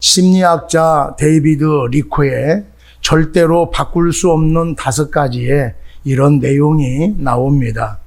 심리학자 데이비드 리코의 절대로 바꿀 수 없는 5가지의 이런 내용이 나옵니다.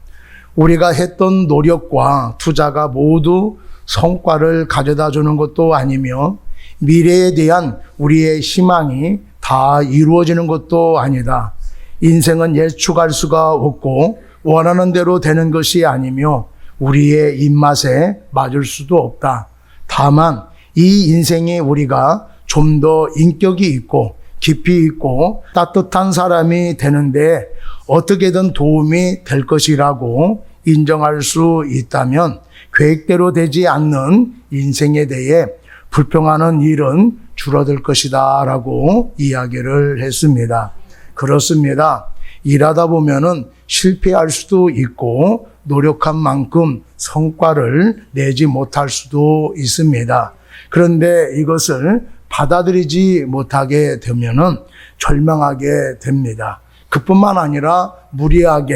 우리가 했던 노력과 투자가 모두 성과를 가져다 주는 것도 아니며 미래에 대한 우리의 희망이 다 이루어지는 것도 아니다. 인생은 예측할 수가 없고 원하는 대로 되는 것이 아니며 우리의 입맛에 맞을 수도 없다. 다만 이 인생이 우리가 좀 더 인격이 있고 깊이 있고 따뜻한 사람이 되는데 어떻게든 도움이 될 것이라고 인정할 수 있다면 계획대로 되지 않는 인생에 대해 불평하는 일은 줄어들 것이다 라고 이야기를 했습니다. 그렇습니다. 일하다 보면은 실패할 수도 있고 노력한 만큼 성과를 내지 못할 수도 있습니다. 그런데 이것을 받아들이지 못하게 되면은 절망하게 됩니다. 그뿐만 아니라 무리하게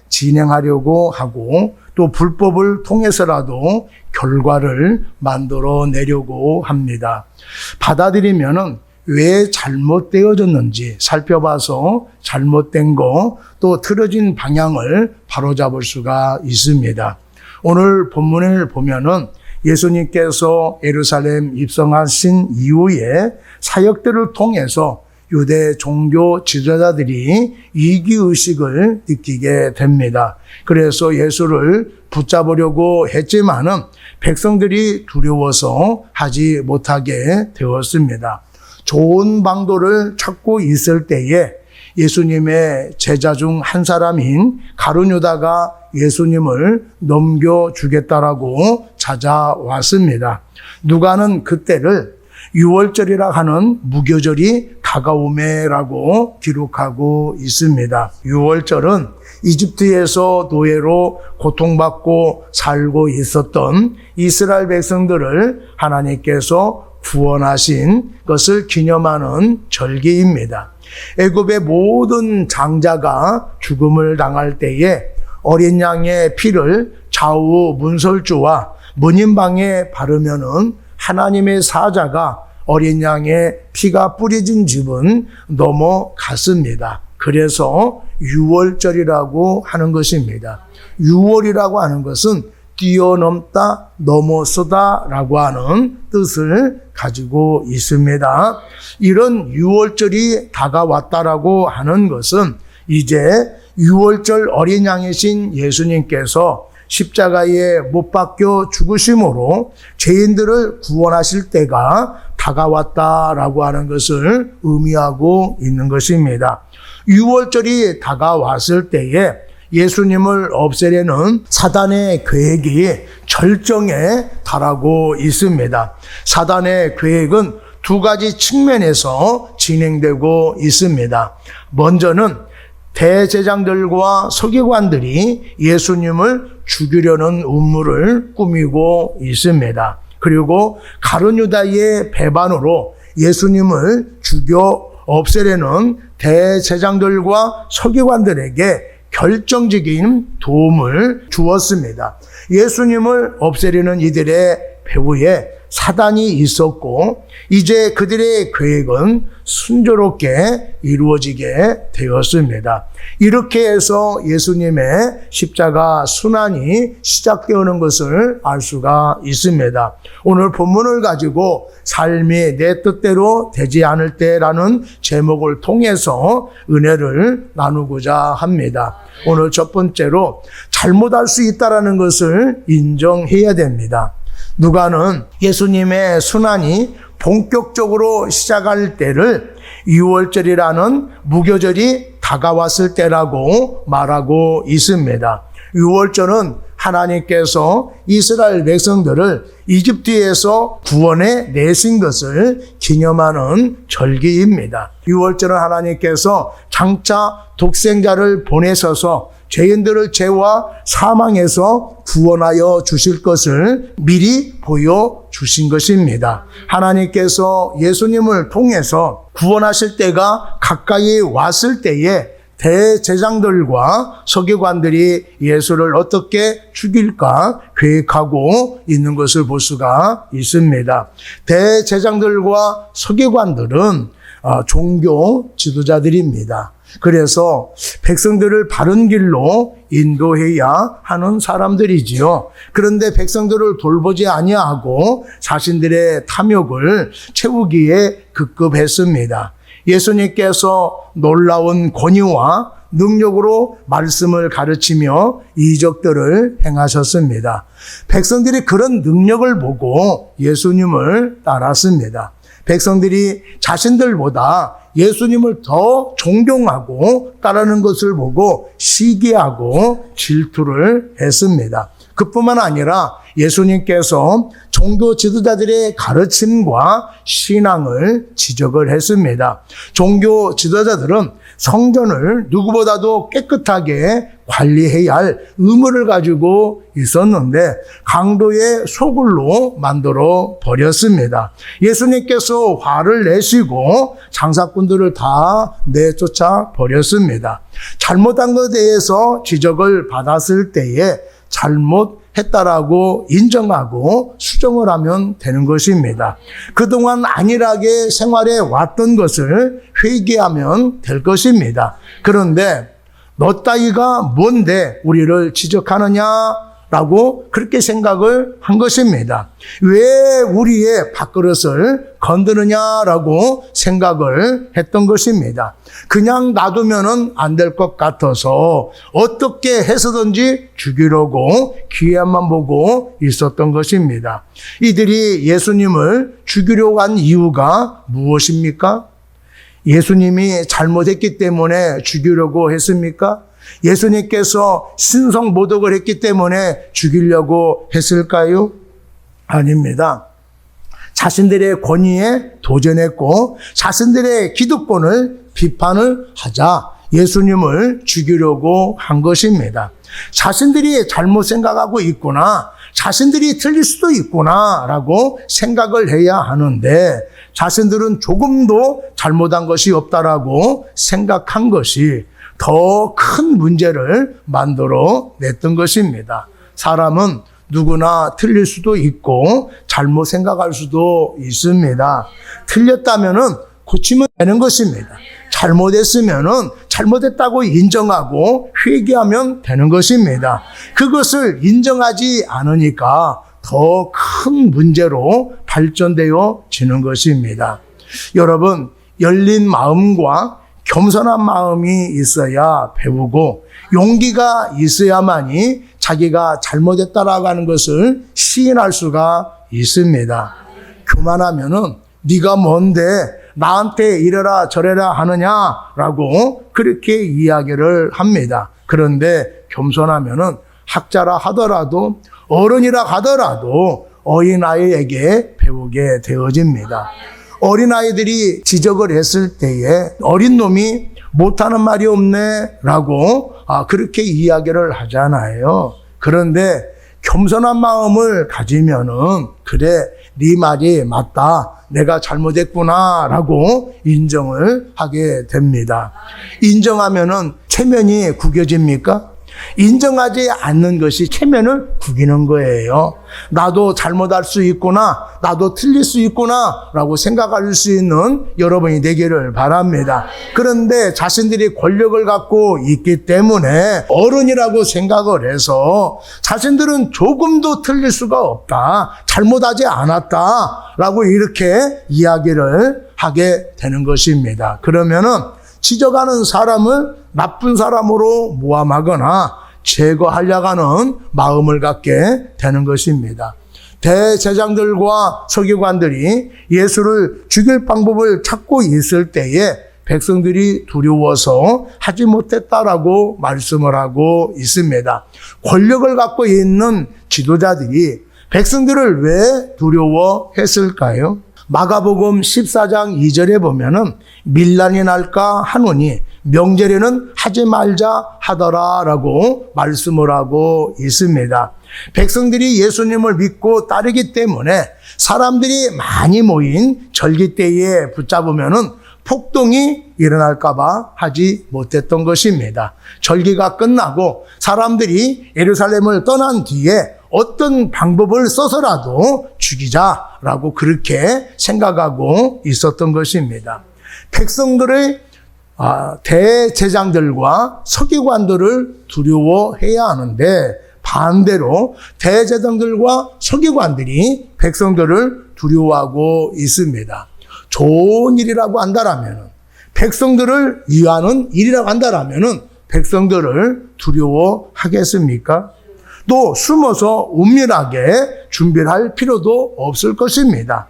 진행하려고 하고 또 불법을 통해서라도 결과를 만들어내려고 합니다. 받아들이면은 왜 잘못되어졌는지 살펴봐서 잘못된 거 또 틀어진 방향을 바로잡을 수가 있습니다. 오늘 본문을 보면은 예수님께서 예루살렘 입성하신 이후에 사역들을 통해서 유대 종교 지도자들이 위기의식을 느끼게 됩니다. 그래서 예수를 붙잡으려고 했지만은 백성들이 두려워서 하지 못하게 되었습니다. 좋은 방도를 찾고 있을 때에 예수님의 제자 중 한 사람인 가룟유다가 예수님을 넘겨주겠다라고 찾아왔습니다. 누가는 그때를 유월절이라 하는 무교절이 다가오매라고 기록하고 있습니다. 유월절은 이집트에서 노예로 고통받고 살고 있었던 이스라엘 백성들을 하나님께서 구원하신 것을 기념하는 절기입니다. 애굽의 모든 장자가 죽음을 당할 때에 어린 양의 피를 좌우 문설주와 문인방에 바르면은 하나님의 사자가 어린 양의 피가 뿌려진 집은 넘어갔습니다. 그래서 유월절이라고 하는 것입니다. 유월이라고 하는 것은 뛰어넘다, 넘어서다라고 하는 뜻을 가지고 있습니다. 이런 유월절이 다가왔다라고 하는 것은 이제 유월절 어린 양이신 예수님께서 십자가에 못 박혀 죽으심으로 죄인들을 구원하실 때가 다가왔다라고 하는 것을 의미하고 있는 것입니다. 유월절이 다가왔을 때에 예수님을 없애려는 사단의 계획이 절정에 달하고 있습니다. 사단의 계획은 2가지 측면에서 진행되고 있습니다. 먼저는 대제장들과 서기관들이 예수님을 죽이려는 음모를 꾸미고 있습니다. 그리고 가룟유다의 배반으로 예수님을 죽여 없애려는 대제장들과 서기관들에게 결정적인 도움을 주었습니다. 예수님을 없애려는 이들의 배후에 사단이 있었고 이제 그들의 계획은 순조롭게 이루어지게 되었습니다. 이렇게 해서 예수님의 십자가 순환이 시작되는 것을 알 수가 있습니다. 오늘 본문을 가지고 삶이 내 뜻대로 되지 않을 때라는 제목을 통해서 은혜를 나누고자 합니다. 오늘 첫 번째로 잘못할 수 있다라는 것을 인정해야 됩니다. 누가는 예수님의 순환이 본격적으로 시작할 때를 유월절이라는 무교절이 다가왔을 때라고 말하고 있습니다. 유월절은 하나님께서 이스라엘 백성들을 이집트에서 구원해 내신 것을 기념하는 절기입니다. 유월절은 하나님께서 장차 독생자를 보내셔서 죄인들을 죄와 사망에서 구원하여 주실 것을 미리 보여주신 것입니다. 하나님께서 예수님을 통해서 구원하실 때가 가까이 왔을 때에 대제장들과 서기관들이 예수를 어떻게 죽일까 계획하고 있는 것을 볼 수가 있습니다. 대제장들과 서기관들은 종교 지도자들입니다. 그래서 백성들을 바른 길로 인도해야 하는 사람들이지요. 그런데 백성들을 돌보지 아니하고 자신들의 탐욕을 채우기에 급급했습니다. 예수님께서 놀라운 권위와 능력으로 말씀을 가르치며 이적들을 행하셨습니다. 백성들이 그런 능력을 보고 예수님을 따랐습니다. 백성들이 자신들보다 예수님을 더 존경하고 따르는 것을 보고 시기하고 질투를 했습니다. 그뿐만 아니라 예수님께서 종교 지도자들의 가르침과 신앙을 지적을 했습니다. 종교 지도자들은 성전을 누구보다도 깨끗하게 관리해야 할 의무를 가지고 있었는데 강도의 소굴로 만들어 버렸습니다. 예수님께서 화를 내시고 장사꾼들을 다 내쫓아 버렸습니다. 잘못한 것에 대해서 지적을 받았을 때에 잘못했다라고 인정하고 수정을 하면 되는 것입니다. 그동안 안일하게 생활해 왔던 것을 회개하면 될 것입니다. 그런데 너 따위가 뭔데 우리를 지적하느냐라고 그렇게 생각을 한 것입니다. 왜 우리의 밥그릇을 건드느냐라고 생각을 했던 것입니다. 그냥 놔두면 안 될 것 같아서 어떻게 해서든지 죽이려고 기회만 보고 있었던 것입니다. 이들이 예수님을 죽이려고 한 이유가 무엇입니까? 예수님이 잘못했기 때문에 죽이려고 했습니까? 예수님께서 신성모독을 했기 때문에 죽이려고 했을까요? 아닙니다. 자신들의 권위에 도전했고 자신들의 기득권을 비판을 하자 예수님을 죽이려고 한 것입니다. 자신들이 잘못 생각하고 있구나, 자신들이 틀릴 수도 있구나 라고 생각을 해야 하는데 자신들은 조금도 잘못한 것이 없다라고 생각한 것이 더 큰 문제를 만들어 냈던 것입니다. 사람은 누구나 틀릴 수도 있고 잘못 생각할 수도 있습니다. 틀렸다면은 고치면 되는 것입니다. 잘못했으면은 잘못했다고 인정하고 회개하면 되는 것입니다. 그것을 인정하지 않으니까 더 큰 문제로 발전되어지는 것입니다. 여러분, 열린 마음과 겸손한 마음이 있어야 배우고 용기가 있어야만이 자기가 잘못했다라고 하는 것을 시인할 수가 있습니다. 교만하면은 네가 뭔데 나한테 이래라 저래라 하느냐라고 그렇게 이야기를 합니다. 그런데 겸손하면은 학자라 하더라도 어른이라 하더라도 어린아이에게 배우게 되어집니다. 어린아이들이 지적을 했을 때에 어린 놈이 못하는 말이 없네 라고 그렇게 이야기를 하잖아요. 그런데 겸손한 마음을 가지면은 그래 네 말이 맞다, 내가 잘못했구나 라고 인정을 하게 됩니다. 인정하면은 체면이 구겨집니까? 인정하지 않는 것이 체면을 구기는 거예요. 나도 잘못할 수 있구나, 나도 틀릴 수 있구나 라고 생각할 수 있는 여러분이 되기를 바랍니다. 그런데 자신들이 권력을 갖고 있기 때문에 어른이라고 생각을 해서 자신들은 조금도 틀릴 수가 없다, 잘못하지 않았다 라고 이렇게 이야기를 하게 되는 것입니다. 그러면은 지적하는 사람을 나쁜 사람으로 모함하거나 제거하려고 하는 마음을 갖게 되는 것입니다. 대제장들과 서기관들이 예수를 죽일 방법을 찾고 있을 때에 백성들이 두려워서 하지 못했다라고 말씀을 하고 있습니다. 권력을 갖고 있는 지도자들이 백성들을 왜 두려워했을까요? 마가복음 14장 2절에 보면은 밀란이 날까 하노니 명절에는 하지 말자 하더라라고 말씀을 하고 있습니다. 백성들이 예수님을 믿고 따르기 때문에 사람들이 많이 모인 절기 때에 붙잡으면은 폭동이 일어날까봐 하지 못했던 것입니다. 절기가 끝나고 사람들이 예루살렘을 떠난 뒤에 어떤 방법을 써서라도 죽이자라고 그렇게 생각하고 있었던 것입니다. 백성들의 대제장들과 서기관들을 두려워해야 하는데 반대로 대제장들과 서기관들이 백성들을 두려워하고 있습니다. 좋은 일이라고 한다라면, 백성들을 위하는 일이라고 한다라면 백성들을 두려워하겠습니까? 또 숨어서 은밀하게 준비를 할 필요도 없을 것입니다.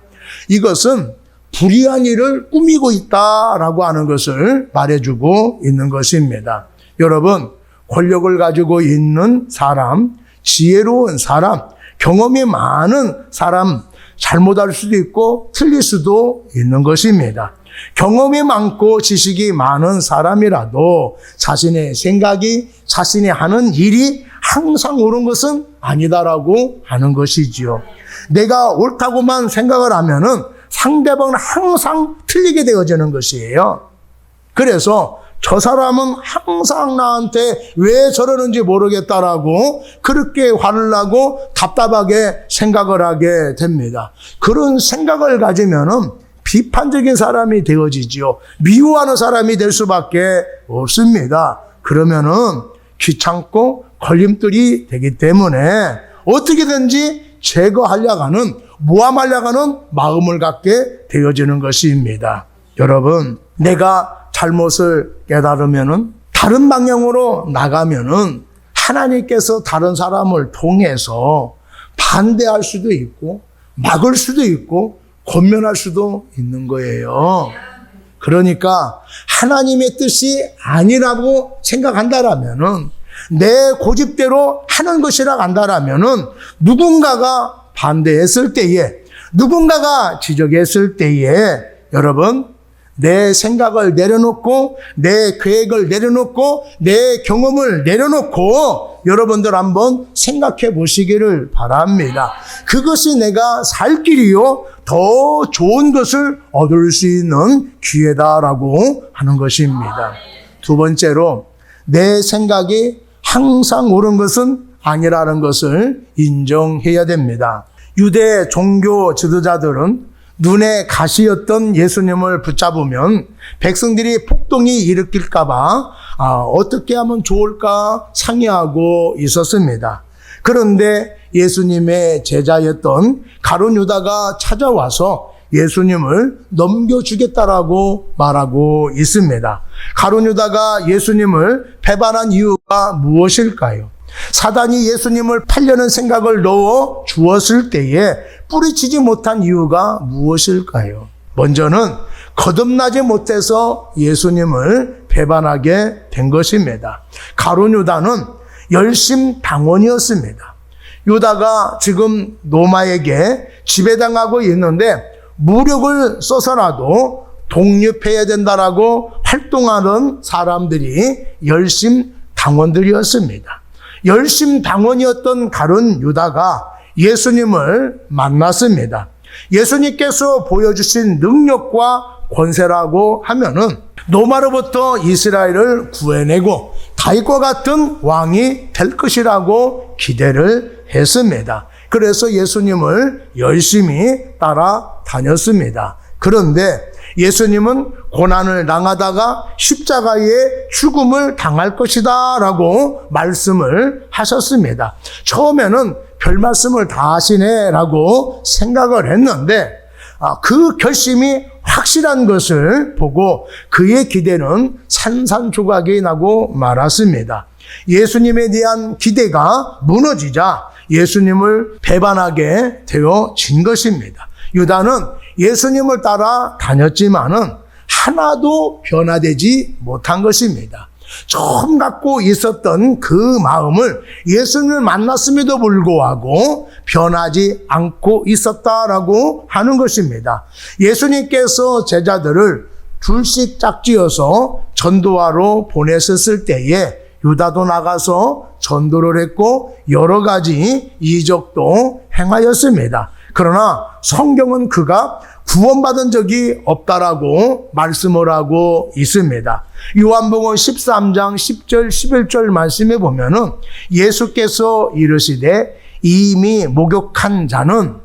이것은 불의한 일을 꾸미고 있다라고 하는 것을 말해주고 있는 것입니다. 여러분, 권력을 가지고 있는 사람, 지혜로운 사람, 경험이 많은 사람, 잘못할 수도 있고 틀릴 수도 있는 것입니다. 경험이 많고 지식이 많은 사람이라도 자신의 생각이, 자신이 하는 일이 항상 옳은 것은 아니다라고 하는 것이지요. 내가 옳다고만 생각을 하면은 상대방은 항상 틀리게 되어지는 것이에요. 그래서 저 사람은 항상 나한테 왜 저러는지 모르겠다라고 그렇게 화를 나고 답답하게 생각을 하게 됩니다. 그런 생각을 가지면은 비판적인 사람이 되어지지요. 미워하는 사람이 될 수밖에 없습니다. 그러면은 귀찮고 걸림돌이 되기 때문에 어떻게든지 제거하려고 하는, 모함하려고 하는 마음을 갖게 되어지는 것입니다. 여러분, 내가 잘못을 깨달으면은, 다른 방향으로 나가면은 하나님께서 다른 사람을 통해서 반대할 수도 있고 막을 수도 있고 권면할 수도 있는 거예요. 그러니까 하나님의 뜻이 아니라고 생각한다라면은, 내 고집대로 하는 것이라고 한다라면은 누군가가 반대했을 때에, 누군가가 지적했을 때에 여러분, 내 생각을 내려놓고 내 계획을 내려놓고 내 경험을 내려놓고 여러분들 한번 생각해 보시기를 바랍니다. 그것이 내가 살 길이요 더 좋은 것을 얻을 수 있는 기회다라고 하는 것입니다. 두 번째로, 내 생각이 항상 옳은 것은 아니라는 것을 인정해야 됩니다. 유대 종교 지도자들은 눈에 가시였던 예수님을 붙잡으면 백성들이 폭동이 일으킬까봐 어떻게 하면 좋을까 상의하고 있었습니다. 그런데 예수님의 제자였던 가룟 유다가 찾아와서 예수님을 넘겨주겠다라고 말하고 있습니다. 가룟 유다가 예수님을 배반한 이유가 무엇일까요? 사단이 예수님을 팔려는 생각을 넣어 주었을 때에 뿌리치지 못한 이유가 무엇일까요? 먼저는 거듭나지 못해서 예수님을 배반하게 된 것입니다. 가룟 유다는 열심당원이었습니다. 유다가 지금 로마에게 지배당하고 있는데 무력을 써서라도 독립해야 된다라고 활동하는 사람들이 열심당원들이었습니다. 열심당원이었던 가룟 유다가 예수님을 만났습니다. 예수님께서 보여주신 능력과 권세라고 하면은 로마로부터 이스라엘을 구해내고 다윗과 같은 왕이 될 것이라고 기대를 했습니다. 그래서 예수님을 열심히 따라다녔습니다. 그런데 예수님은 고난을 당하다가 십자가의 죽음을 당할 것이다 라고 말씀을 하셨습니다. 처음에는 별 말씀을 다 하시네 라고 생각을 했는데 그 결심이 확실한 것을 보고 그의 기대는 산산조각이 나고 말았습니다. 예수님에 대한 기대가 무너지자 예수님을 배반하게 되어진 것입니다. 유다는 예수님을 따라 다녔지만은 하나도 변화되지 못한 것입니다. 처음 갖고 있었던 그 마음을 예수님을 만났음에도 불구하고 변하지 않고 있었다라고 하는 것입니다. 예수님께서 제자들을 둘씩 짝지어서 전도하러 보냈었을 때에 유다도 나가서 전도를 했고 여러 가지 이적도 행하였습니다. 그러나 성경은 그가 구원받은 적이 없다라고 말씀을 하고 있습니다. 요한복음 13장 10절 11절 말씀에 보면은 예수께서 이르시되 이미 목욕한 자는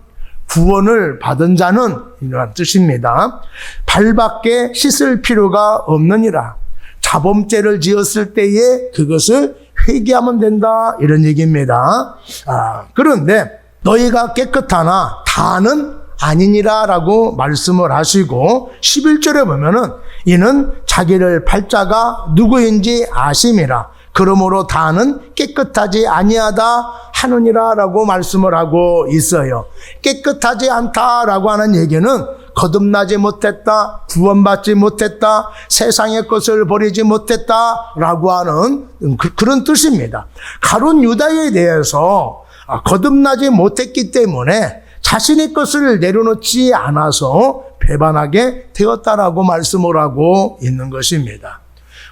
구원을 받은 자는 이런 뜻입니다. 발밖에 씻을 필요가 없느니라. 자범죄를 지었을 때에 그것을 회개하면 된다 이런 얘기입니다. 그런데 너희가 깨끗하나 다는 아니니라 라고 말씀을 하시고 11절에 보면은 이는 자기를 팔자가 누구인지 아심이라. 그러므로 다는 깨끗하지 아니하다 하느니라 라고 말씀을 하고 있어요. 깨끗하지 않다라고 하는 얘기는 거듭나지 못했다, 구원받지 못했다, 세상의 것을 버리지 못했다라고 하는 그런 뜻입니다. 가룟 유다에 대해서 거듭나지 못했기 때문에 자신의 것을 내려놓지 않아서 배반하게 되었다라고 말씀을 하고 있는 것입니다.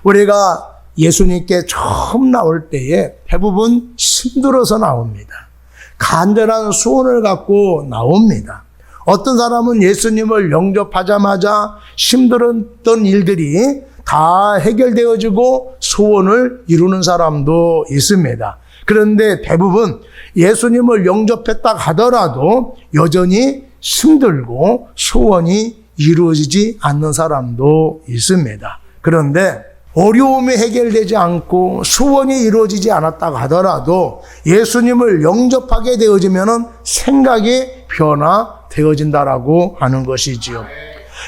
우리가 예수님께 처음 나올 때에 대부분 힘들어서 나옵니다. 간절한 소원을 갖고 나옵니다. 어떤 사람은 예수님을 영접하자마자 힘들었던 일들이 다 해결되어지고 소원을 이루는 사람도 있습니다. 그런데 대부분 예수님을 영접했다 하더라도 여전히 힘들고 소원이 이루어지지 않는 사람도 있습니다. 그런데 어려움이 해결되지 않고 소원이 이루어지지 않았다 하더라도 예수님을 영접하게 되어지면 생각이 변화되어진다라고 하는 것이지요.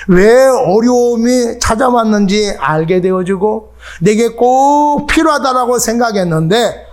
왜 어려움이 찾아왔는지 알게 되어지고 내게 꼭 필요하다라고 생각했는데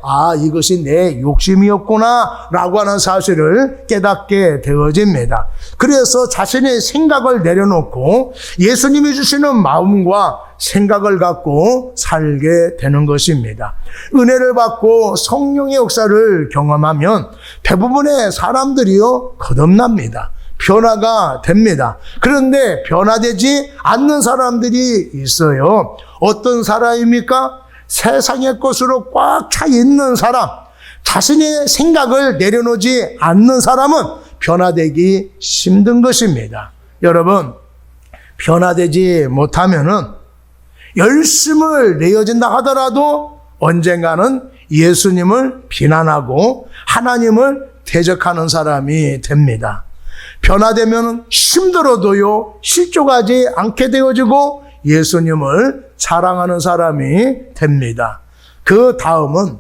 이것이 내 욕심이었구나 라고 하는 사실을 깨닫게 되어집니다. 그래서 자신의 생각을 내려놓고 예수님이 주시는 마음과 생각을 갖고 살게 되는 것입니다. 은혜를 받고 성령의 역사를 경험하면 대부분의 사람들이요 거듭납니다. 변화가 됩니다. 그런데 변화되지 않는 사람들이 있어요. 어떤 사람입니까? 세상의 것으로 꽉 차 있는 사람, 자신의 생각을 내려놓지 않는 사람은 변화되기 힘든 것입니다. 여러분, 변화되지 못하면은 열심을 내어진다 하더라도 언젠가는 예수님을 비난하고 하나님을 대적하는 사람이 됩니다. 변화되면 힘들어도요 실족하지 않게 되어지고 예수님을 자랑하는 사람이 됩니다. 그 다음은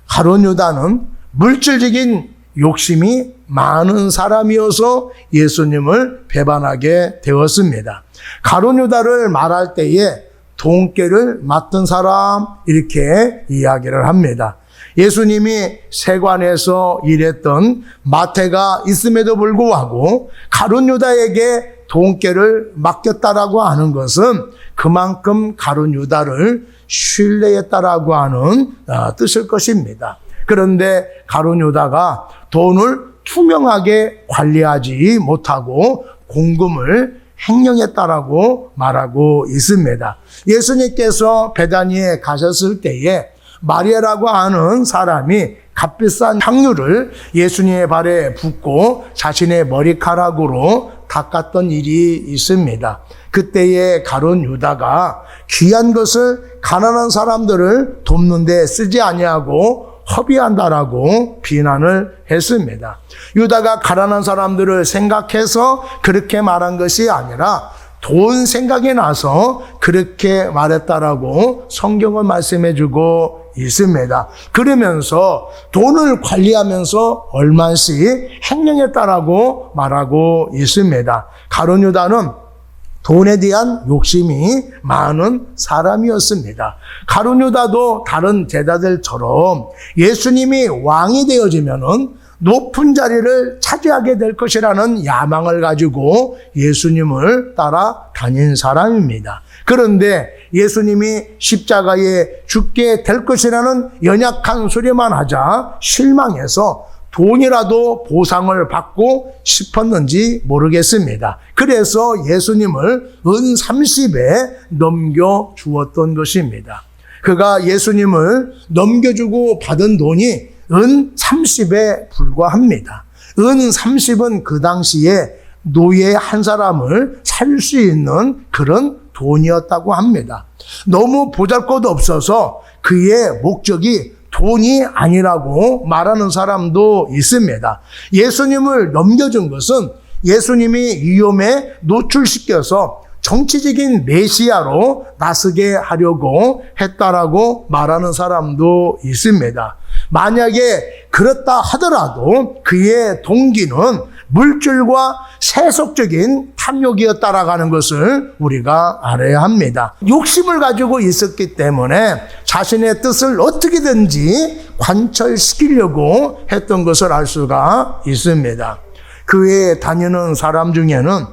가룟 유다는 물질적인 욕심이 많은 사람이어서 예수님을 배반하게 되었습니다. 가룟 유다를 말할 때에 돈깨를 맡은 사람 이렇게 이야기를 합니다. 예수님이 세관에서 일했던 마태가 있음에도 불구하고 가룟 유다에게 돈깨를 맡겼다라고 하는 것은 그만큼 가룟 유다를 신뢰했다라고 하는 뜻일 것입니다. 그런데 가룟 유다가 돈을 투명하게 관리하지 못하고 공금을 횡령했다라고 말하고 있습니다. 예수님께서 베다니에 가셨을 때에 마리아라고 하는 사람이 값비싼 향유를 예수님의 발에 붓고 자신의 머리카락으로 닦았던 일이 있습니다. 그때에 가룟 유다가 귀한 것을 가난한 사람들을 돕는 데 쓰지 아니하고 허비한다라고 비난을 했습니다. 유다가 가난한 사람들을 생각해서 그렇게 말한 것이 아니라 돈 생각이 나서 그렇게 말했다라고 성경은 말씀해주고 있습니다. 그러면서 돈을 관리하면서 얼마씩 횡령했다라고 말하고 있습니다. 가룟 유다는 돈에 대한 욕심이 많은 사람이었습니다. 가룟 유다도 다른 제자들처럼 예수님이 왕이 되어지면은 높은 자리를 차지하게 될 것이라는 야망을 가지고 예수님을 따라 다닌 사람입니다. 그런데 예수님이 십자가에 죽게 될 것이라는 연약한 소리만 하자 실망해서 돈이라도 보상을 받고 싶었는지 모르겠습니다. 그래서 예수님을 은 30에 넘겨주었던 것입니다. 그가 예수님을 넘겨주고 받은 돈이 은 30에 불과합니다. 은 30은 그 당시에 노예 한 사람을 살 수 있는 그런 돈이었다고 합니다. 너무 보잘것없어서 그의 목적이 돈이 아니라고 말하는 사람도 있습니다. 예수님을 넘겨준 것은 예수님이 위험에 노출시켜서 정치적인 메시아로 나서게 하려고 했다라고 말하는 사람도 있습니다. 만약에 그렇다 하더라도 그의 동기는 물질과 세속적인 탐욕이었다라는 것을 우리가 알아야 합니다. 욕심을 가지고 있었기 때문에 자신의 뜻을 어떻게든지 관철시키려고 했던 것을 알 수가 있습니다. 그 외에 다니는 사람 중에는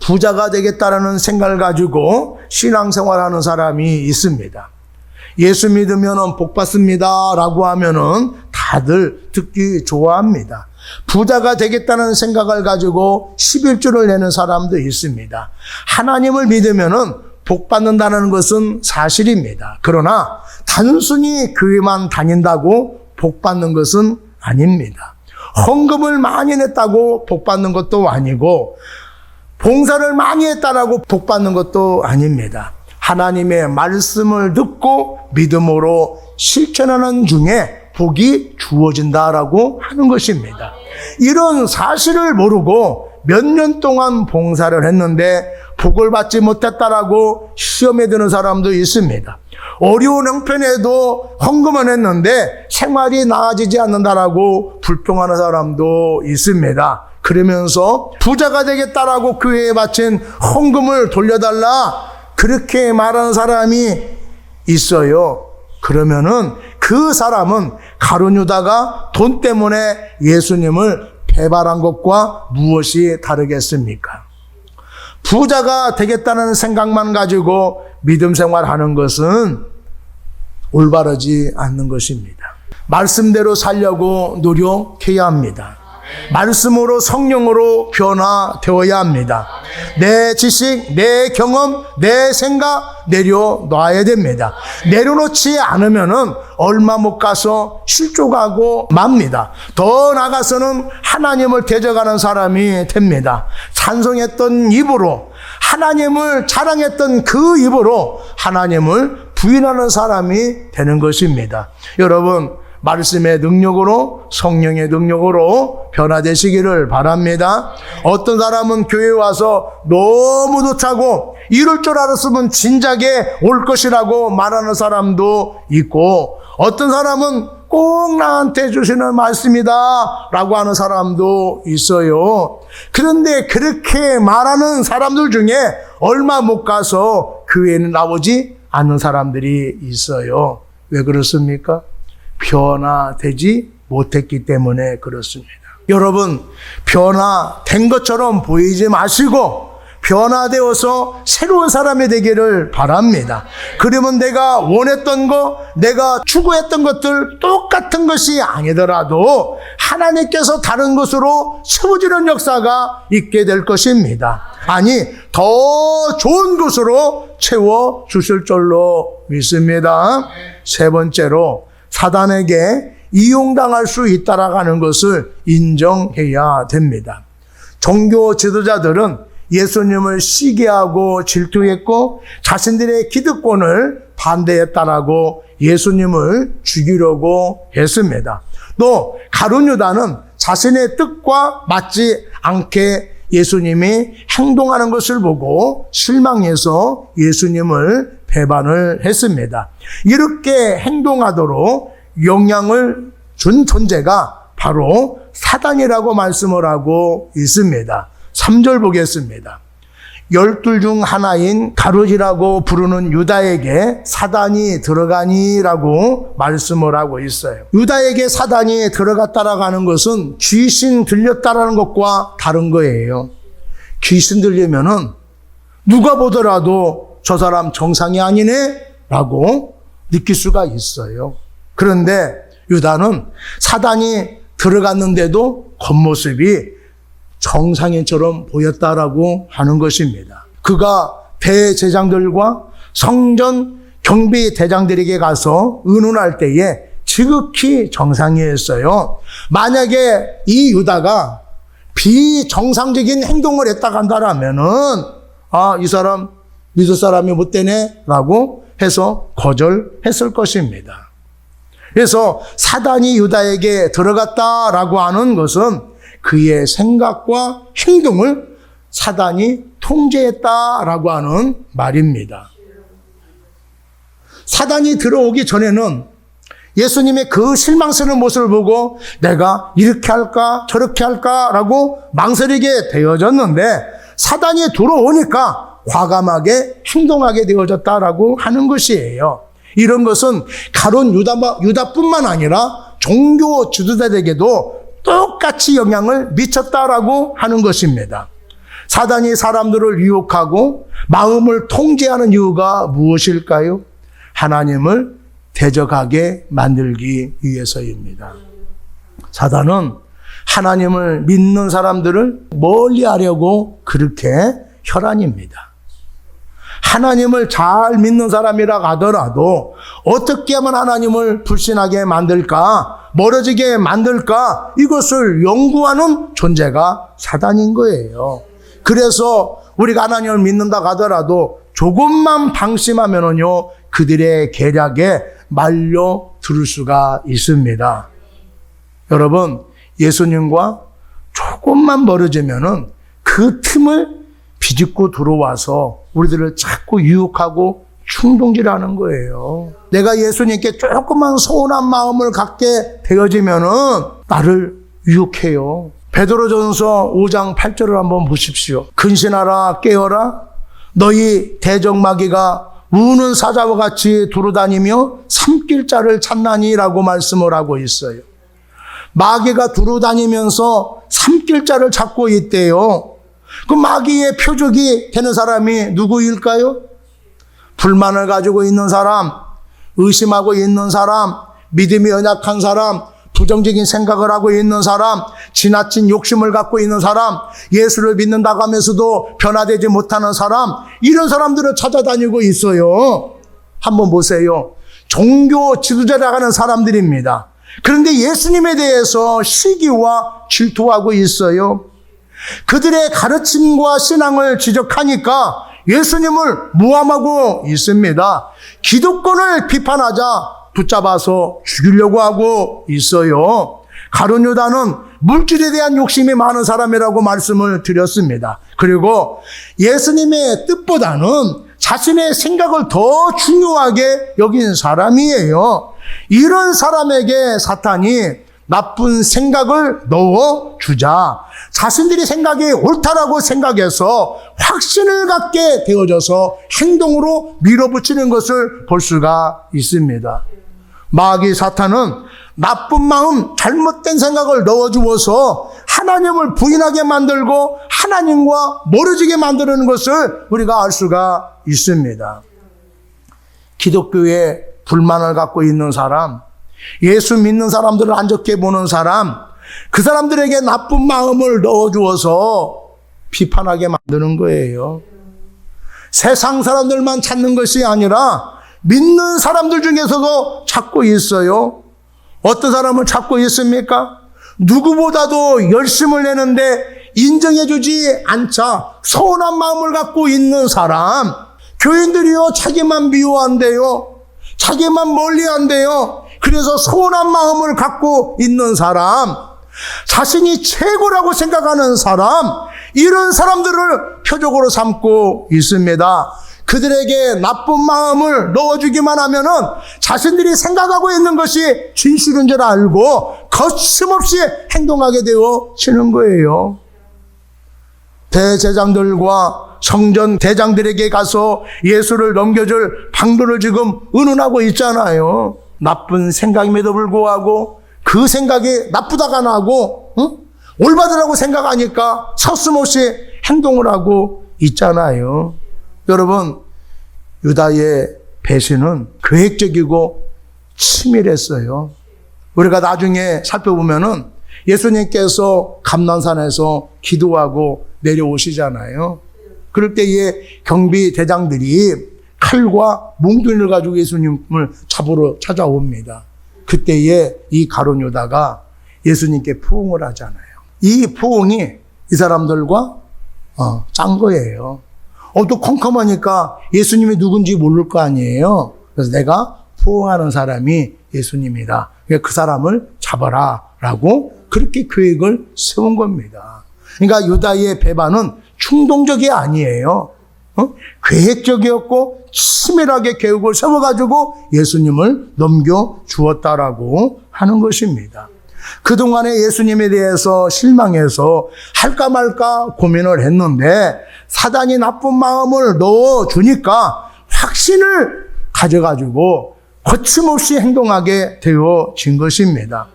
부자가 되겠다라는 생각을 가지고 신앙생활하는 사람이 있습니다. 예수 믿으면 복 받습니다 라고 하면은 다들 듣기 좋아합니다. 부자가 되겠다는 생각을 가지고 11조를 내는 사람도 있습니다. 하나님을 믿으면은 복 받는다는 것은 사실입니다. 그러나 단순히 교회만 다닌다고 복 받는 것은 아닙니다. 헌금을 많이 냈다고 복 받는 것도 아니고 봉사를 많이 했다라고 복 받는 것도 아닙니다. 하나님의 말씀을 듣고 믿음으로 실천하는 중에 복이 주어진다라고 하는 것입니다. 이런 사실을 모르고 몇 년 동안 봉사를 했는데 복을 받지 못했다라고 시험에 드는 사람도 있습니다. 어려운 형편에도 헌금을 했는데 생활이 나아지지 않는다라고 불평하는 사람도 있습니다. 그러면서 부자가 되겠다라고 교회에 바친 헌금을 돌려달라 그렇게 말하는 사람이 있어요. 그러면은 그 사람은 가룟 유다가 돈 때문에 예수님을 배반한 것과 무엇이 다르겠습니까? 부자가 되겠다는 생각만 가지고 믿음 생활하는 것은 올바르지 않는 것입니다. 말씀대로 살려고 노력해야 합니다. 말씀으로 성령으로 변화되어야 합니다. 내 지식, 내 경험, 내 생각 내려놔야 됩니다. 내려놓지 않으면은 얼마 못 가서 실족하고 맙니다. 더 나가서는 하나님을 대적하는 사람이 됩니다. 찬송했던 입으로 하나님을 자랑했던 그 입으로 하나님을 부인하는 사람이 되는 것입니다. 여러분, 말씀의 능력으로 성령의 능력으로 변화되시기를 바랍니다. 어떤 사람은 교회에 와서 너무 좋다고 이럴 줄 알았으면 진작에 올 것이라고 말하는 사람도 있고 어떤 사람은 꼭 나한테 주시는 말씀이다 라고 하는 사람도 있어요. 그런데 그렇게 말하는 사람들 중에 얼마 못 가서 교회에는 나오지 않는 사람들이 있어요. 왜 그렇습니까? 변화되지 못했기 때문에 그렇습니다. 여러분, 변화된 것처럼 보이지 마시고 변화되어서 새로운 사람이 되기를 바랍니다. 그러면 내가 원했던 거, 내가 추구했던 것들 똑같은 것이 아니더라도 하나님께서 다른 것으로 채워지는 역사가 있게 될 것입니다. 아니, 더 좋은 것으로 채워주실 줄로 믿습니다. 세 번째로, 사단에게 이용당할 수 있다라는 것을 인정해야 됩니다. 종교 지도자들은 예수님을 시기하고 질투했고 자신들의 기득권을 반대했다라고 예수님을 죽이려고 했습니다. 또 가룟 유다는 자신의 뜻과 맞지 않게 예수님이 행동하는 것을 보고 실망해서 예수님을 배반을 했습니다. 이렇게 행동하도록 영향을 준 존재가 바로 사단이라고 말씀을 하고 있습니다. 3절 보겠습니다. 12 중 하나인 가룟이라고 부르는 유다에게 사단이 들어가니라고 말씀을 하고 있어요. 유다에게 사단이 들어갔다라고 하는 것은 귀신 들렸다라는 것과 다른 거예요. 귀신 들리면은 누가 보더라도 저 사람 정상이 아니네 라고 느낄 수가 있어요. 그런데 유다는 사단이 들어갔는데도 겉모습이 정상인처럼 보였다라고 하는 것입니다. 그가 대제장들과 성전 경비 대장들에게 가서 의논할 때에 지극히 정상이었어요. 만약에 이 유다가 비정상적인 행동을 했다 간다라면은 이 사람 믿을 사람이 못 되네 라고 해서 거절했을 것입니다. 그래서 사단이 유다에게 들어갔다라고 하는 것은 그의 생각과 행동을 사단이 통제했다라고 하는 말입니다. 사단이 들어오기 전에는 예수님의 그 실망스러운 모습을 보고 내가 이렇게 할까 저렇게 할까라고 망설이게 되어졌는데 사단이 들어오니까 과감하게 행동하게 되어졌다라고 하는 것이에요. 이런 것은 가룟 유다뿐만 아니라 종교 지도자들에게도 똑같이 영향을 미쳤다라고 하는 것입니다. 사단이 사람들을 유혹하고 마음을 통제하는 이유가 무엇일까요? 하나님을 대적하게 만들기 위해서입니다. 사단은 하나님을 믿는 사람들을 멀리하려고 그렇게 혈안입니다. 하나님을 잘 믿는 사람이라 하더라도 어떻게 하면 하나님을 불신하게 만들까, 멀어지게 만들까, 이것을 연구하는 존재가 사단인 거예요. 그래서 우리가 하나님을 믿는다 하더라도 조금만 방심하면은요, 그들의 계략에 말려 들을 수가 있습니다. 여러분, 예수님과 조금만 멀어지면은 그 틈을 비집고 들어와서 우리들을 자꾸 유혹하고 충동질하는 거예요. 내가 예수님께 조금만 서운한 마음을 갖게 되어지면은 나를 유혹해요. 베드로전서 5장 8절을 한번 보십시오. 근신하라 깨어라 너희 대적마귀가 우는 사자와 같이 두루다니며 삼킬 자를 찾나니라고 말씀을 하고 있어요. 마귀가 두루다니면서 삼킬 자를 찾고 있대요. 그 마귀의 표적이 되는 사람이 누구일까요? 불만을 가지고 있는 사람, 의심하고 있는 사람, 믿음이 연약한 사람, 부정적인 생각을 하고 있는 사람, 지나친 욕심을 갖고 있는 사람, 예수를 믿는다고 하면서도 변화되지 못하는 사람, 이런 사람들을 찾아다니고 있어요. 한번 보세요. 종교 지도자라고 하는 사람들입니다. 그런데 예수님에 대해서 시기와 질투하고 있어요. 그들의 가르침과 신앙을 지적하니까 예수님을 모함하고 있습니다. 기독권을 비판하자 붙잡아서 죽이려고 하고 있어요. 가룟 유다는 물질에 대한 욕심이 많은 사람이라고 말씀을 드렸습니다. 그리고 예수님의 뜻보다는 자신의 생각을 더 중요하게 여긴 사람이에요. 이런 사람에게 사탄이 나쁜 생각을 넣어주자 자신들이 생각이 옳다라고 생각해서 확신을 갖게 되어져서 행동으로 밀어붙이는 것을 볼 수가 있습니다. 마귀 사탄은 나쁜 마음, 잘못된 생각을 넣어주어서 하나님을 부인하게 만들고 하나님과 멀어지게 만드는 것을 우리가 알 수가 있습니다. 기독교에 불만을 갖고 있는 사람, 예수 믿는 사람들을 안 좋게 보는 사람, 그 사람들에게 나쁜 마음을 넣어주어서 비판하게 만드는 거예요. 세상 사람들만 찾는 것이 아니라 믿는 사람들 중에서도 찾고 있어요. 어떤 사람을 찾고 있습니까? 누구보다도 열심을 내는데 인정해주지 않자 서운한 마음을 갖고 있는 사람, 교인들이요 자기만 미워한대요. 자기만 멀리한대요. 그래서 서운한 마음을 갖고 있는 사람, 자신이 최고라고 생각하는 사람, 이런 사람들을 표적으로 삼고 있습니다. 그들에게 나쁜 마음을 넣어주기만 하면은 자신들이 생각하고 있는 것이 진실인 줄 알고 거침없이 행동하게 되어지는 거예요. 대제장들과 성전 대장들에게 가서 예수를 넘겨줄 방도를 지금 의논하고 있잖아요. 나쁜 생각임에도 불구하고 그 생각이 나쁘다가 나고 올바르다고 생각하니까 서슴없이 행동을 하고 있잖아요. 여러분, 유다의 배신은 계획적이고 치밀했어요. 우리가 나중에 살펴보면은 예수님께서 감난산에서 기도하고 내려오시잖아요. 그럴 때에 경비 대장들이 칼과 뭉둥이를 가지고 예수님을 잡으러 찾아옵니다. 그때에 이 가룟 유다가 예수님께 포옹을 하잖아요. 이 포옹이 이 사람들과 짠 거예요. 또 컴컴하니까 예수님이 누군지 모를 거 아니에요. 그래서 내가 포옹하는 사람이 예수님이다. 그 사람을 잡아라 라고 그렇게 계획을 세운 겁니다. 그러니까 유다의 배반은 충동적이 아니에요. 계획적이었고 치밀하게 계획을 세워가지고 예수님을 넘겨주었다라고 하는 것입니다. 그동안에 예수님에 대해서 실망해서 할까 말까 고민을 했는데 사단이 나쁜 마음을 넣어주니까 확신을 가져가지고 거침없이 행동하게 되어진 것입니다.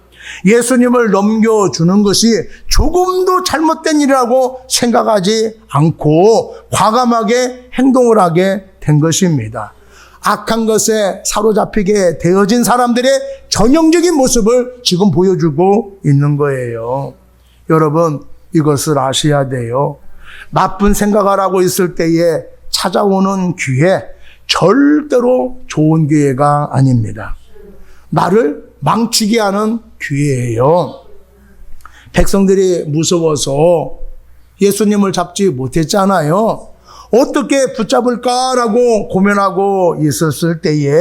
예수님을 넘겨주는 것이 조금도 잘못된 일이라고 생각하지 않고 과감하게 행동을 하게 된 것입니다. 악한 것에 사로잡히게 되어진 사람들의 전형적인 모습을 지금 보여주고 있는 거예요. 여러분, 이것을 아셔야 돼요. 나쁜 생각을 하고 있을 때에 찾아오는 기회, 절대로 좋은 기회가 아닙니다. 나를 망치게 하는 기회예요. 백성들이 무서워서 예수님을 잡지 못했잖아요. 어떻게 붙잡을까라고 고민하고 있었을 때에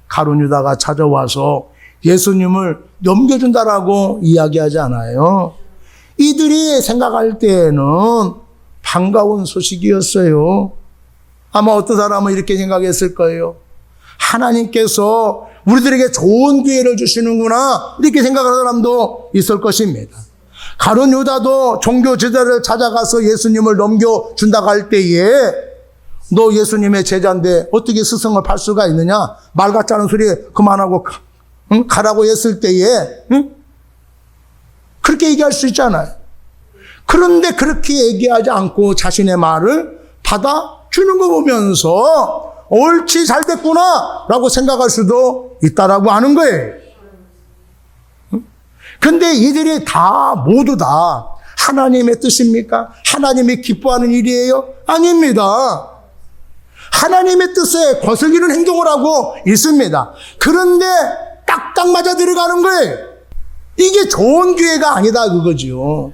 가룟 유다가 찾아와서 예수님을 넘겨준다라고 이야기하지 않아요. 이들이 생각할 때에는 반가운 소식이었어요. 아마 어떤 사람은 이렇게 생각했을 거예요. 하나님께서 우리들에게 좋은 기회를 주시는구나 이렇게 생각하는 사람도 있을 것입니다. 가룟 유다도 종교 제자를 찾아가서 예수님을 넘겨준다고 할 때에 너 예수님의 제자인데 어떻게 스승을 팔 수가 있느냐, 말 같지 않은 소리 그만하고 가라고 했을 때에 그렇게 얘기할 수 있잖아요. 그런데 그렇게 얘기하지 않고 자신의 말을 받아주는 거 보면서 옳지 잘 됐구나 라고 생각할 수도 있다라고 하는 거예요. 근데 이들이 모두 다 하나님의 뜻입니까? 하나님이 기뻐하는 일이에요? 아닙니다. 하나님의 뜻에 거슬리는 행동을 하고 있습니다. 그런데 딱딱 맞아 들어가는 거예요. 이게 좋은 기회가 아니다 그거죠.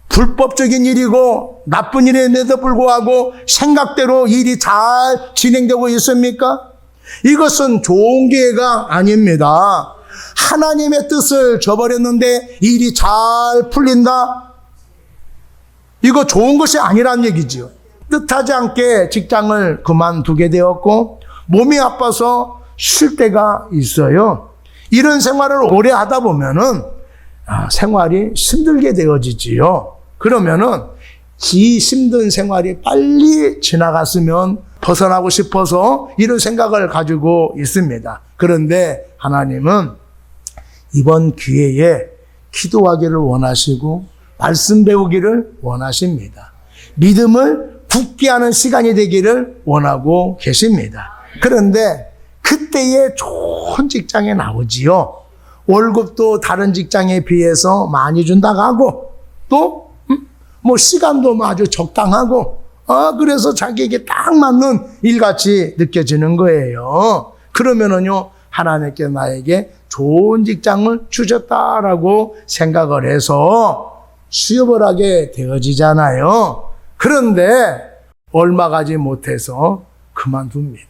불법적인 일이고 나쁜 일인데도 불구하고 생각대로 일이 잘 진행되고 있습니까? 이것은 좋은 기회가 아닙니다. 하나님의 뜻을 저버렸는데 일이 잘 풀린다? 이거 좋은 것이 아니란 얘기지요. 뜻하지 않게 직장을 그만두게 되었고 몸이 아파서 쉴 때가 있어요. 이런 생활을 오래 하다 보면은 생활이 힘들게 되어지지요. 그러면은 이 힘든 생활이 빨리 지나갔으면 벗어나고 싶어서 이런 생각을 가지고 있습니다. 그런데 하나님은 이번 기회에 기도하기를 원하시고 말씀 배우기를 원하십니다. 믿음을 굳게 하는 시간이 되기를 원하고 계십니다. 그런데 그때에 좋은 직장에 나오지요. 월급도 다른 직장에 비해서 많이 준다고 하고 또 시간도 아주 적당하고 그래서 자기에게 딱 맞는 일같이 느껴지는 거예요. 그러면은요 하나님께 나에게 좋은 직장을 주셨다라고 생각을 해서 수협을 하게 되어지잖아요. 그런데 얼마 가지 못해서 그만둡니다.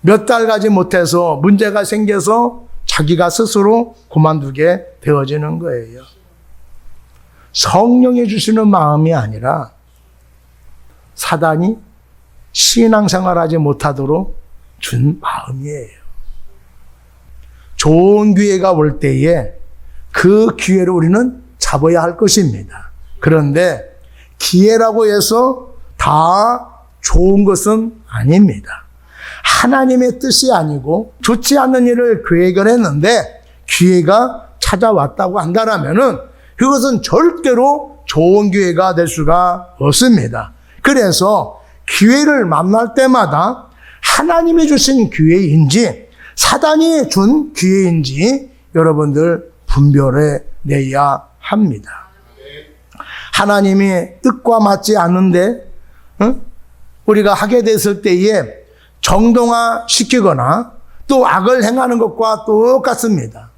몇 달 가지 못해서 문제가 생겨서 자기가 스스로 그만두게 되어지는 거예요. 성령이 주시는 마음이 아니라 사단이 신앙생활하지 못하도록 준 마음이에요. 좋은 기회가 올 때에 그 기회를 우리는 잡아야 할 것입니다. 그런데 기회라고 해서 다 좋은 것은 아닙니다. 하나님의 뜻이 아니고 좋지 않는 일을 계획을 했는데 기회가 찾아왔다고 한다면은 그것은 절대로 좋은 기회가 될 수가 없습니다. 그래서 기회를 만날 때마다 하나님이 주신 기회인지 사단이 준 기회인지 여러분들 분별해 내야 합니다. 하나님이 뜻과 맞지 않는데 우리가 하게 됐을 때에 정동화 시키거나 또 악을 행하는 것과 똑같습니다.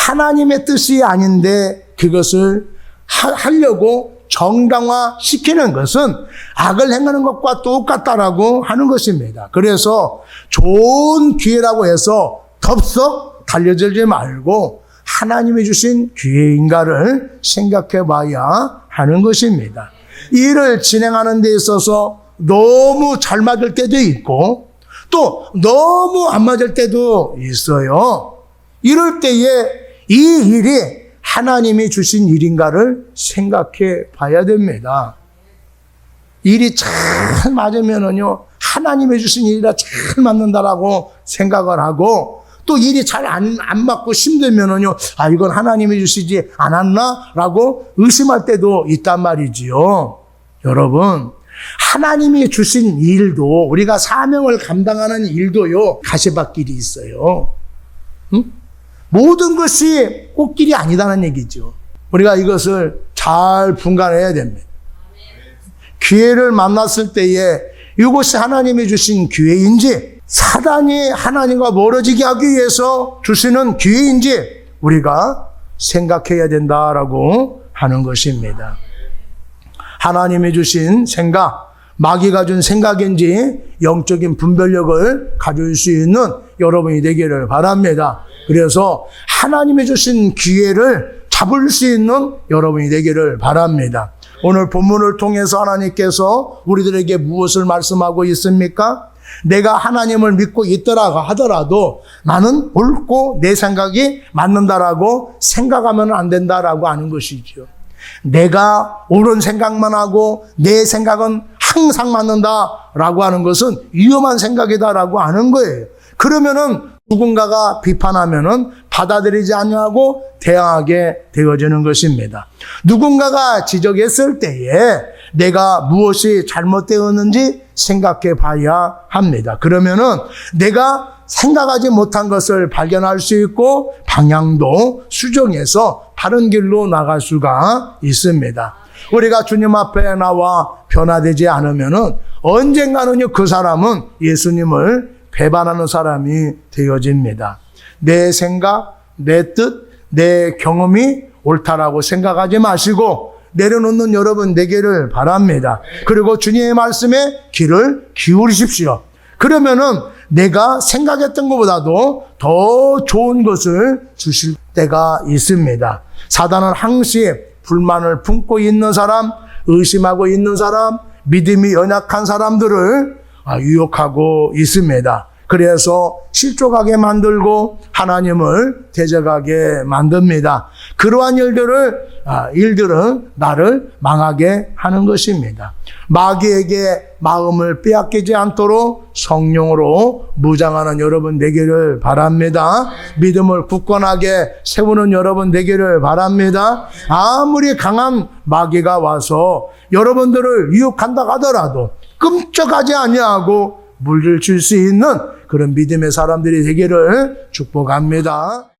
하나님의 뜻이 아닌데 그것을 하려고 정당화시키는 것은 악을 행하는 것과 똑같다라고 하는 것입니다. 그래서 좋은 기회라고 해서 덥석 달려들지 말고 하나님이 주신 기회인가를 생각해 봐야 하는 것입니다. 일을 진행하는 데 있어서 너무 잘 맞을 때도 있고 또 너무 안 맞을 때도 있어요. 이럴 때에 이 일이 하나님이 주신 일인가를 생각해 봐야 됩니다. 일이 잘 맞으면은요, 하나님이 주신 일이라 잘 맞는다라고 생각을 하고, 또 일이 잘 안 맞고 힘들면은요, 아, 이건 하나님이 주시지 않았나? 라고 의심할 때도 있단 말이지요. 여러분, 하나님이 주신 일도, 우리가 사명을 감당하는 일도요, 가시밭길이 있어요. 응? 모든 것이 꽃길이 아니다는 얘기죠. 우리가 이것을 잘 분간해야 됩니다. 기회를 만났을 때에 이것이 하나님이 주신 기회인지 사단이 하나님과 멀어지게 하기 위해서 주시는 기회인지 우리가 생각해야 된다라고 하는 것입니다. 하나님이 주신 생각, 마귀가 준 생각인지 영적인 분별력을 가질 수 있는 여러분이 되기를 바랍니다. 그래서 하나님이 주신 기회를 잡을 수 있는 여러분이 되기를 바랍니다. 오늘 본문을 통해서 하나님께서 우리들에게 무엇을 말씀하고 있습니까? 내가 하나님을 믿고 있더라고 하더라도 나는 옳고 내 생각이 맞는다라고 생각하면 안 된다라고 하는 것이죠. 내가 옳은 생각만 하고 내 생각은 항상 맞는다라고 하는 것은 위험한 생각이다라고 하는 거예요. 그러면은 누군가가 비판하면은 받아들이지 않냐고 대항하게 되어지는 것입니다. 누군가가 지적했을 때에 내가 무엇이 잘못되었는지 생각해 봐야 합니다. 그러면은 내가 생각하지 못한 것을 발견할 수 있고 방향도 수정해서 바른 길로 나갈 수가 있습니다. 우리가 주님 앞에 나와 변화되지 않으면은 언젠가는요, 그 사람은 예수님을 배반하는 사람이 되어집니다. 내 생각, 내 뜻, 내 경험이 옳다라고 생각하지 마시고 내려놓는 여러분 되기를 바랍니다. 그리고 주님의 말씀에 귀를 기울이십시오. 그러면은 내가 생각했던 것보다도 더 좋은 것을 주실 때가 있습니다. 사단은 항시 불만을 품고 있는 사람, 의심하고 있는 사람, 믿음이 연약한 사람들을 유혹하고 있습니다. 그래서 실족하게 만들고 하나님을 대적하게 만듭니다. 그러한 일들은 나를 망하게 하는 것입니다. 마귀에게 마음을 빼앗기지 않도록 성령으로 무장하는 여러분 되기를 바랍니다. 믿음을 굳건하게 세우는 여러분 되기를 바랍니다. 아무리 강한 마귀가 와서 여러분들을 유혹한다 하더라도 끔찍하지 아니하고 물들칠 수 있는 그런 믿음의 사람들이 되기를 축복합니다.